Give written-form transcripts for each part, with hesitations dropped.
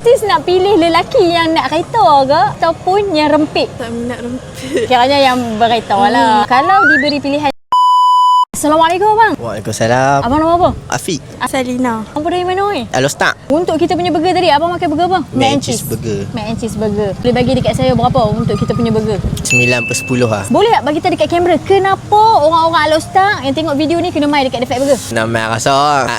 Sis nak pilih lelaki yang nak kereta ke ataupun yang rempit? Tak minat rempit. Kiranya yang berkereta lah. Kalau diberi pilihan. Assalamualaikum abang. Waalaikumsalam. Abang nama apa? Afiq. Salina. Abang dari mana ni? Alostak. Untuk kita punya burger tadi, abang makan burger apa? Mac and cheese burger. Mac and cheese burger. Boleh bagi dekat saya berapa untuk kita punya burger? 9/10 lah. Boleh tak bagi kita dekat kamera? Kenapa orang-orang Alostak yang tengok video ni kena main dekat Defect Burger? Nama rasa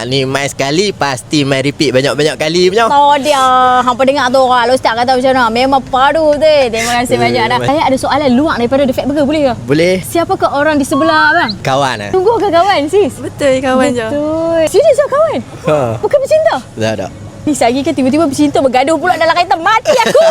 ni main sekali pasti main repeat banyak-banyak kali punya. Tahu dia. Hampa dengar tu orang Alostak kata macam mana? Memang padu tu. Terima kasih banyak dah. Saya ada soalan luar daripada Defect Burger, boleh ke? Boleh. Siapakah orang di sebelah abang? Kawan lah. Tunggu ke kawan sis? Betul kawan je. Betul. Serius ke kawan? Ha. Bukan bercinta? Tak. Ni lagi ke tiba-tiba bercinta bergaduh pula dalam kereta, mati aku.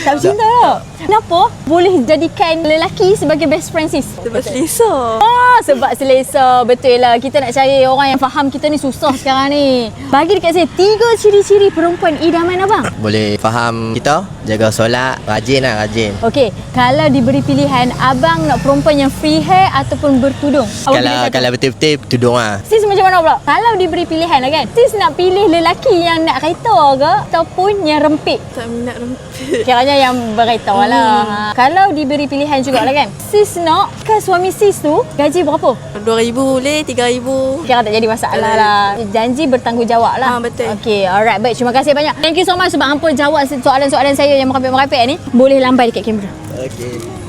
Tak bercinta tak? Kenapa boleh jadikan lelaki sebagai best friend sis? Sebab selesa. Sebab selesa. Betul lah. Kita nak cari orang yang faham kita ni susah sekarang ni. Bagi dekat saya 3 ciri-ciri perempuan idaman abang. Boleh faham kita, jaga solat, rajin lah, rajin. Okey, kalau diberi pilihan, abang nak perempuan yang free hair ataupun bertudung? Abang pilih satu. Kalau betul-betul tudung lah. Sis macam mana pula? Kalau diberi pilihan lah kan, sis nak pilih lelaki yang nak kereta ke ataupun yang rempit? Tak minat rempit. Kiranya yang berkereta lah. Kalau diberi pilihan jugalah kan, sis nak kan suami sis tu gaji berapa? 2,000 boleh, 3,000. Kira tak jadi masalah lah. Janji bertanggungjawab lah. Betul. Okey, alright. Baik, terima kasih banyak. Thank you so much sebab hampa jawab soalan-soalan saya yang merepek-merepek ni. Boleh lambai dekat kamera. Okey.